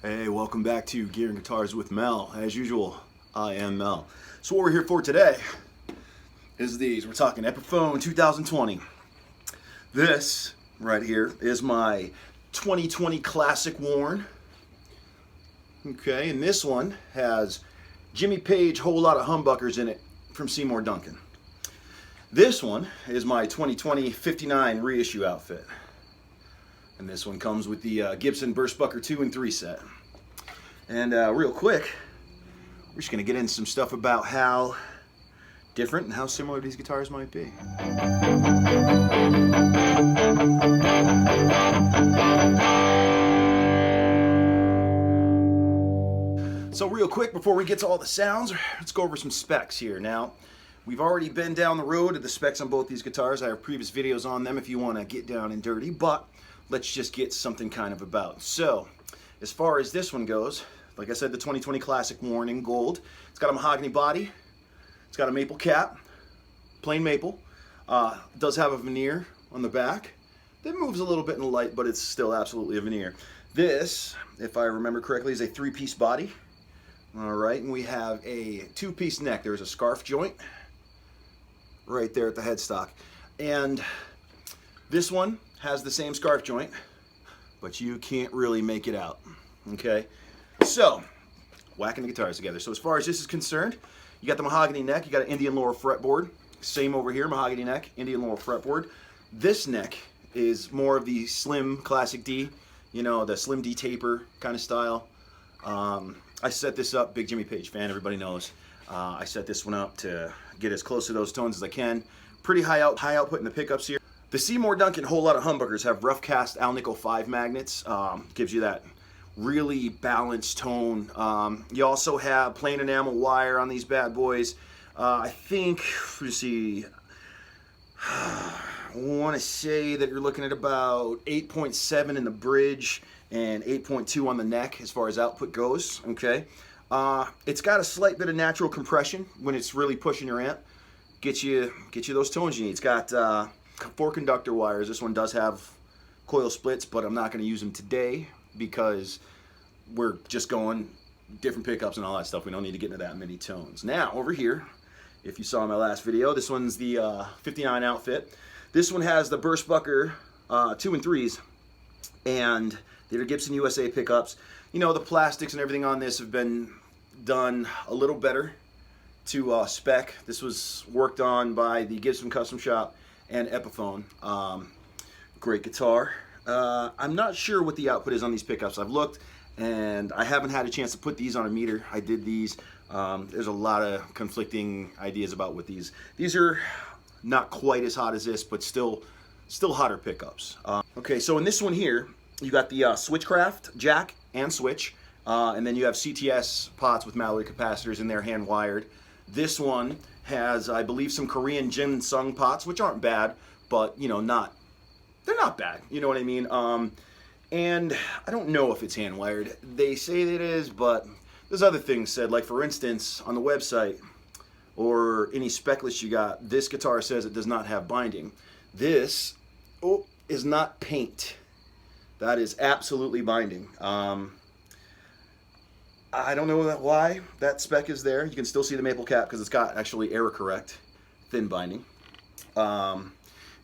Hey, welcome back to Gear and Guitars with Mel. As usual, I am Mel. So what we're here for today is these. We're talking Epiphone 2020. This right here is my 2020 Classic worn. Okay, and this one has Jimmy Page Whole Lotta Humbuckers in it from Seymour, Duncan. This one is my 2020 59 reissue outfit. And this one comes with the Gibson Burstbucker 2 and 3 set. And real quick, we're just going to get into some stuff about how different and how similar these guitars might be. So real quick, before we get to all the sounds, let's go over some specs here. Now, we've already been down the road of the specs on both these guitars. I have previous videos on them if you want to get down and dirty, but let's just get something kind of about. So, as far as this one goes, like I said, the 2020 Classic worn in gold. It's got a mahogany body. It's got a maple cap, plain maple. It does have a veneer on the back. It moves a little bit in the light, but it's still absolutely a veneer. This, if I remember correctly, is a 3-piece body. All right, and we have a 2-piece neck. There's a scarf joint right there at the headstock. And this one has the same scarf joint, but you can't really make it out, okay? So, whacking the guitars together. So as far as this is concerned, you got the mahogany neck, you got an Indian lower fretboard. Same over here, mahogany neck, Indian lower fretboard. This neck is more of the slim Classic D, you know, the slim D taper kind of style. I set this up, big Jimmy Page fan, everybody knows. I set this one up to get as close to those tones as I can. Pretty high output in the pickups here. The Seymour Duncan Whole Lotta Humbuckers have rough cast Alnico 5 magnets. Gives you that really balanced tone. You also have plain enamel wire on these bad boys. I think, let's see, I want to say that you're looking at about 8.7 in the bridge and 8.2 on the neck as far as output goes, okay? It's got a slight bit of natural compression when it's really pushing your amp. Get you those tones you need. It's got 4 conductor wires. This one does have coil splits, but I'm not going to use them today because we're just going different pickups and all that stuff. We don't need to get into that many tones. Now, over here, if you saw my last video, this one's the 59 outfit. This one has the Burstbucker 2 and 3s, and they're Gibson USA pickups. You know, the plastics and everything on this have been done a little better to spec. This was worked on by the Gibson Custom Shop and Epiphone. Great guitar. I'm not sure what the output is on these pickups. I've looked and I haven't had a chance to put these on a meter. I did these. There's a lot of conflicting ideas about what these are. Not quite as hot as this, but still hotter pickups. Okay, so in this one here, you got the Switchcraft jack and switch, and then you have CTS pots with Mallory capacitors in there, hand wired. This one has, I believe, some Korean Jin Sung pots, which aren't bad, but you know, they're not bad. You know what I mean? And I don't know if it's hand wired. They say it is, but there's other things said. Like for instance, on the website or any spec list you got, this guitar says it does not have binding. This is not paint. That is absolutely binding. I don't know why that spec is there. You can still see the maple cap because it's got actually error correct thin binding. And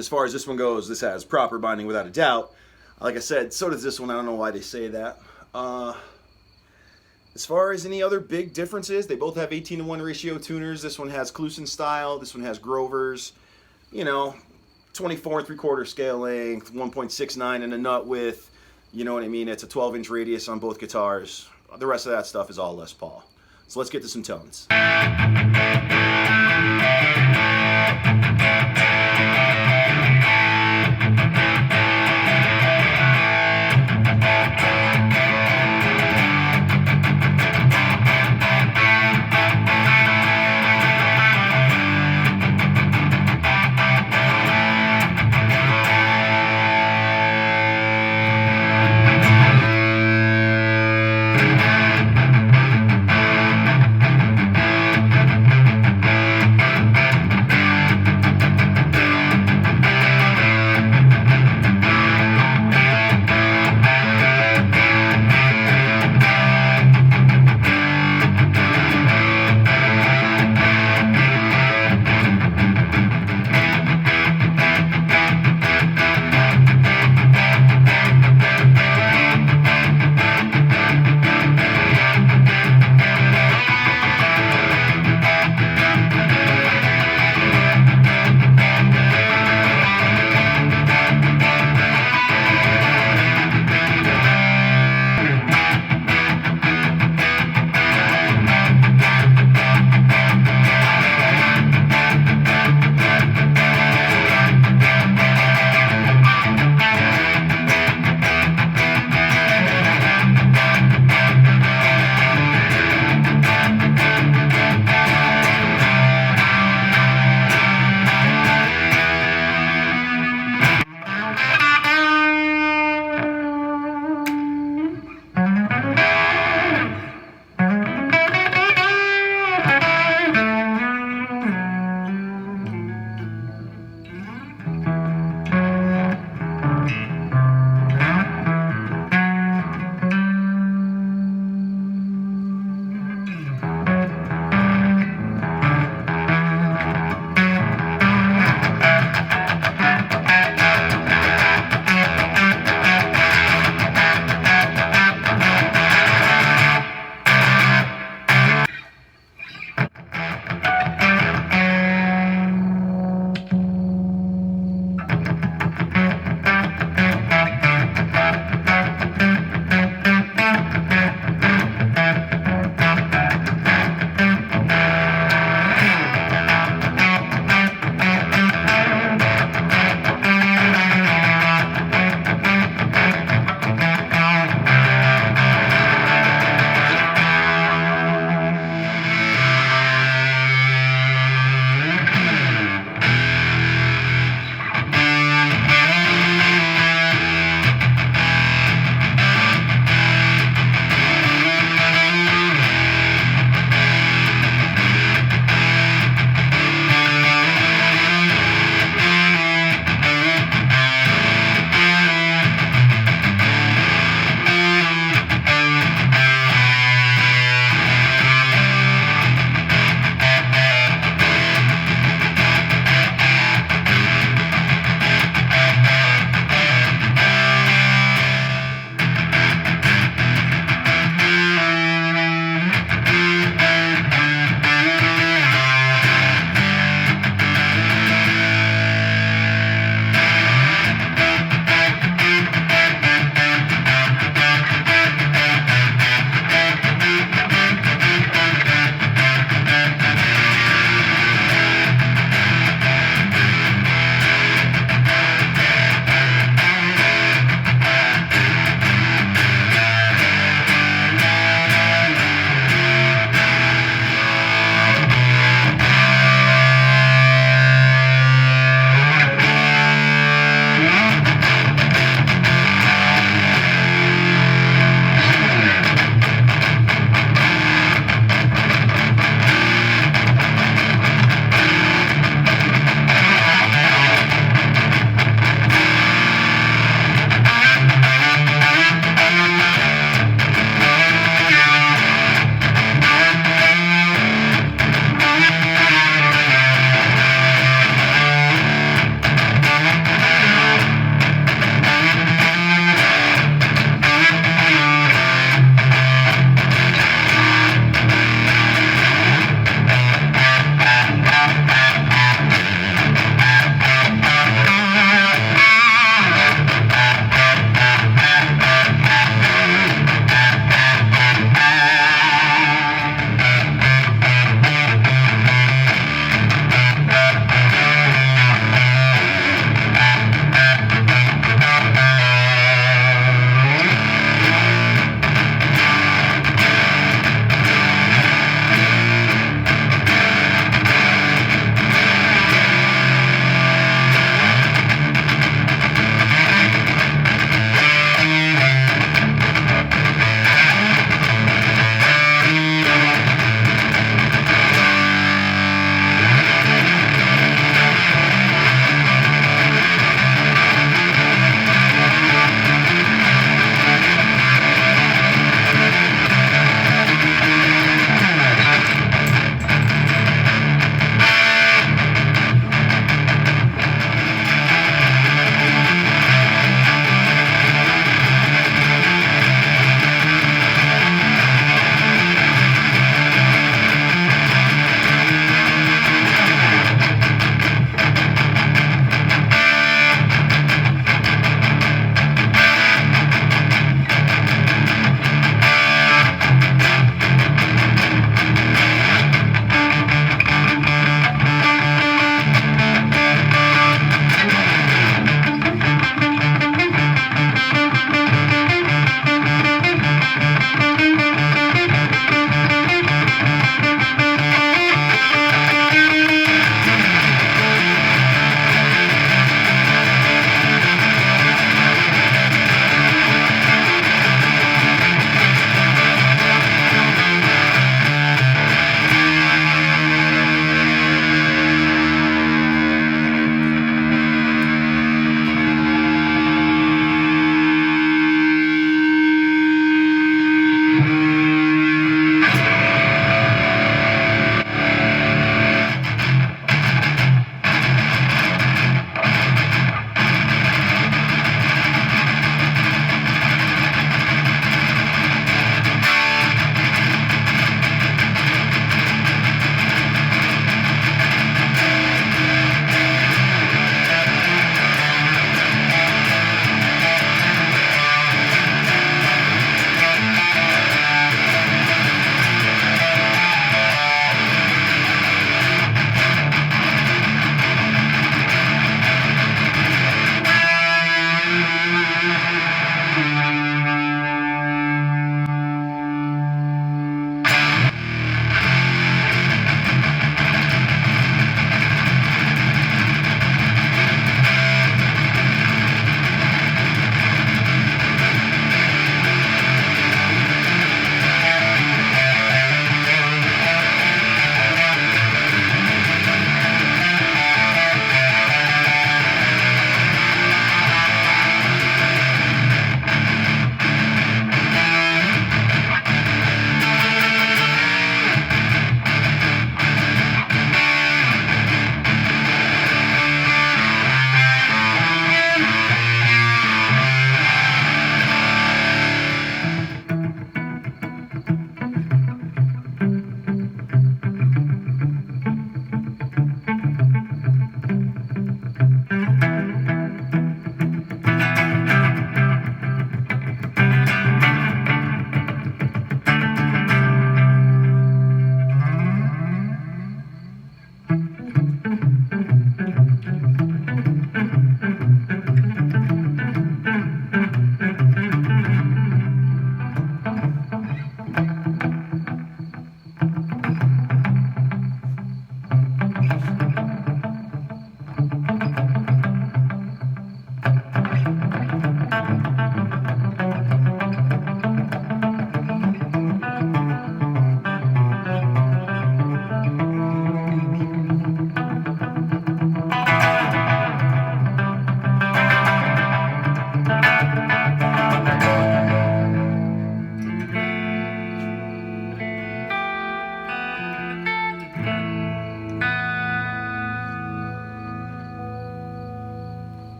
as far as this one goes, this has proper binding without a doubt. Like I said, so does this one. I don't know why they say that. As far as any other big differences, they both have 18:1 ratio tuners. This one has Kluson style. This one has Grovers. You know, 24 3/4 scale length, 1.69 in a nut width. You know what I mean? It's a 12-inch radius on both guitars. The rest of that stuff is all Les Paul. So let's get to some tones.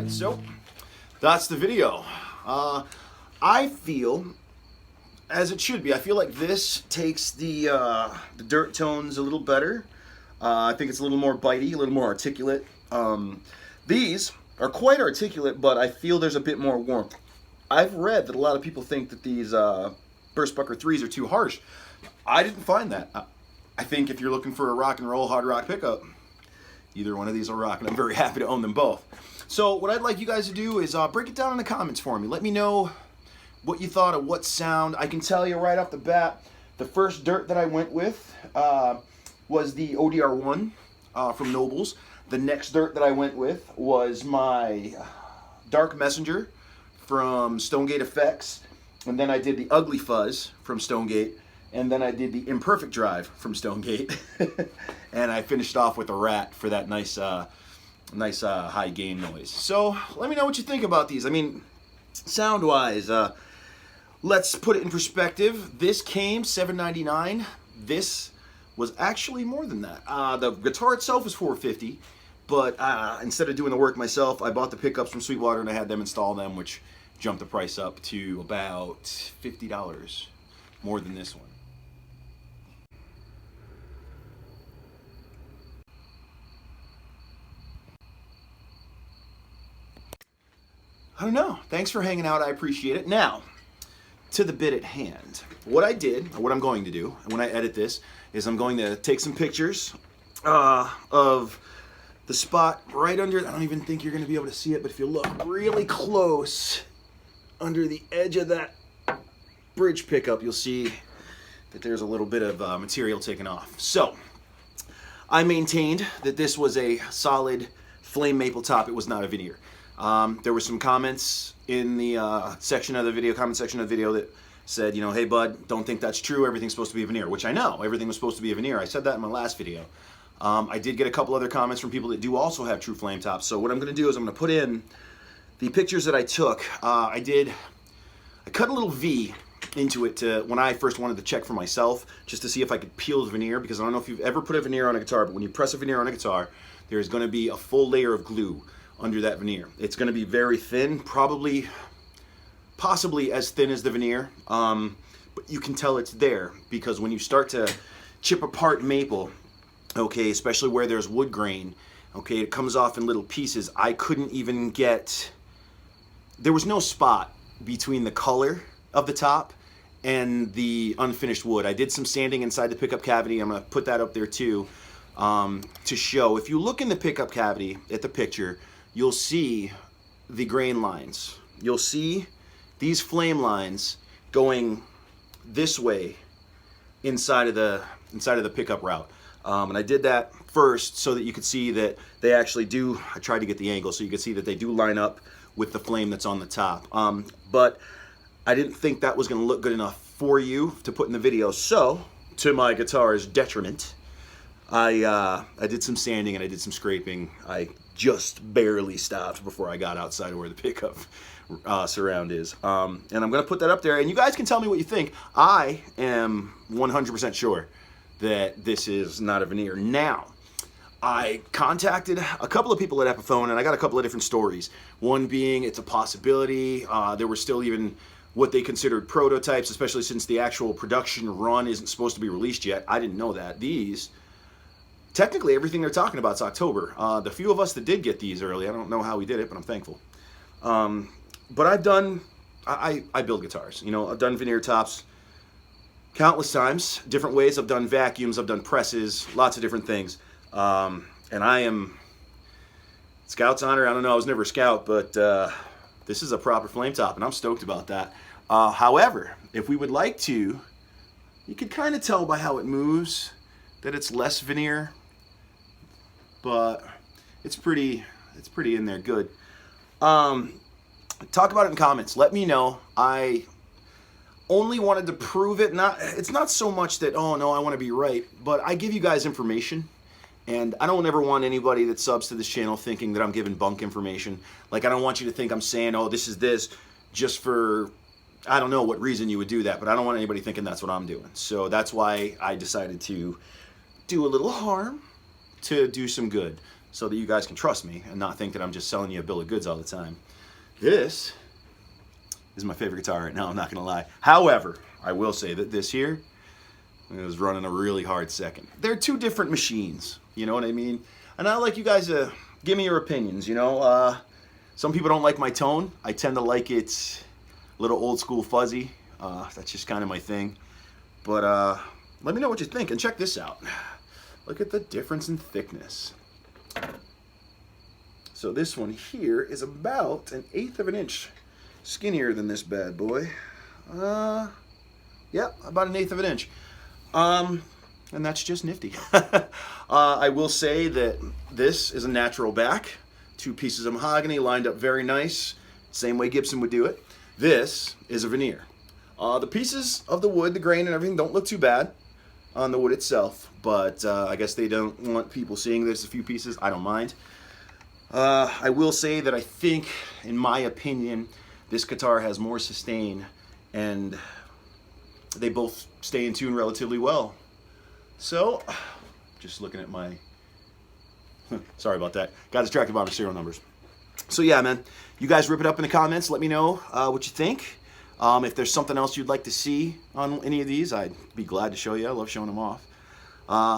right, so that's the video. I feel, as it should be, I feel like this takes the dirt tones a little better. I think it's a little more bitey, a little more articulate. These are quite articulate, but I feel there's a bit more warmth. I've read that a lot of people think that these Burstbucker 3s are too harsh. I didn't find that. I think if you're looking for a rock and roll hard rock pickup, either one of these will rock, and I'm very happy to own them both. So what I'd like you guys to do is break it down in the comments for me. Let me know what you thought of what sound. I can tell you right off the bat, the first dirt that I went with was the ODR1 from Nobles. The next dirt that I went with was my Dark Messenger from Stonegate Effects, and then I did the Ugly Fuzz from Stonegate, and then I did the Imperfect Drive from Stonegate, and I finished off with a Rat for that nice high gain noise. So let me know what you think about these. I mean, sound-wise, let's put it in perspective. This came $7.99. This was actually more than that. The guitar itself is $4.50, but instead of doing the work myself, I bought the pickups from Sweetwater and I had them install them, which jumped the price up to about $50 more than this one. I don't know. Thanks for hanging out. I appreciate it. Now, to the bit at hand. What I did, or what I'm going to do, when I edit this, is I'm going to take some pictures of the spot right under, I don't even think you're going to be able to see it, but if you look really close under the edge of that bridge pickup, you'll see that there's a little bit of material taken off. So, I maintained that this was a solid flame maple top. It was not a veneer. There were some comments in the comment section of the video that said, you know, hey bud, don't think that's true. Everything's supposed to be a veneer, which I know. Everything was supposed to be a veneer. I said that in my last video. I did get a couple other comments from people that do also have true flame tops. So what I'm going to do is I'm going to put in the pictures that I took. I cut a little V into it when I first wanted to check for myself, just to see if I could peel the veneer, because I don't know if you've ever put a veneer on a guitar, but when you press a veneer on a guitar, there's going to be a full layer of glue under that veneer. It's going to be very thin, possibly as thin as the veneer, but you can tell it's there because when you start to chip apart maple, okay, especially where there's wood grain, okay, it comes off in little pieces. I couldn't even get, there was no spot between the color of the top and the unfinished wood. I did some sanding inside the pickup cavity. I'm going to put that up there too, to show. If you look in the pickup cavity at the picture, you'll see the grain lines. You'll see these flame lines going this way inside of the pickup route. And I did that first so that you could see that they actually do, I tried to get the angle so you could see that they do line up with the flame that's on the top. But I didn't think that was going to look good enough for you to put in the video. So, to my guitar's detriment, I did some sanding and I did some scraping. I just barely stopped before I got outside of where the pickup surround is. And I'm going to put that up there, and you guys can tell me what you think. I am 100% sure that this is not a veneer. Now, I contacted a couple of people at Epiphone, and I got a couple of different stories. One being it's a possibility. There were still even what they considered prototypes, especially since the actual production run isn't supposed to be released yet. I didn't know that. These, technically everything they're talking about is October. The few of us that did get these early, I don't know how we did it, but I'm thankful. But I've done, I build guitars. You know, I've done veneer tops countless times, different ways. I've done vacuums, I've done presses, lots of different things. And I am Scout's honor. I don't know, I was never a Scout, but this is a proper flame top, and I'm stoked about that. However, if we would like to, you could kind of tell by how it moves that it's less veneer, but it's pretty in there good. Talk about it in comments. Let me know. I only wanted to prove it. It's not so much that, oh no, I want to be right, but I give you guys information, and I don't ever want anybody that subs to this channel thinking that I'm giving bunk information. Like, I don't want you to think I'm saying, oh, this is this, just for, I don't know what reason you would do that, but I don't want anybody thinking that's what I'm doing. So that's why I decided to do a little harm to do some good. so that you guys can trust me and not think that I'm just selling you a bill of goods all the time. This is my favorite guitar right now, I'm not gonna lie. However, I will say that this here is running a really hard second. They're two different machines, you know what I mean? And I'd like you guys to give me your opinions, you know? Some people don't like my tone. I tend to like it a little old school fuzzy. That's just kind of my thing. But let me know what you think, and check this out. Look at the difference in thickness. So this one here is about 1/8 of an inch skinnier than this bad boy. Yeah, about 1/8 of an inch. And that's just nifty. I will say that this is a natural back. 2 pieces of mahogany lined up very nice. Same way Gibson would do it. This is a veneer. The pieces of the wood, the grain and everything don't look too bad on the wood itself, but I guess they don't want people seeing there's a few pieces. I don't mind. I will say that I think, in my opinion, this guitar has more sustain, and they both stay in tune relatively well. So, just looking at my, sorry about that, got distracted by my serial numbers. So yeah, man, you guys rip it up in the comments, let me know what you think. If there's something else you'd like to see on any of these, I'd be glad to show you. I love showing them off.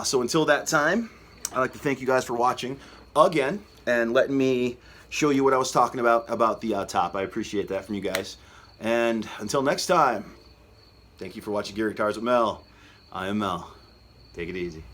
So until that time, I'd like to thank you guys for watching again and letting me show you what I was talking about the top. I appreciate that from you guys. And until next time, thank you for watching Gear Guitars with Mel. I am Mel. Take it easy.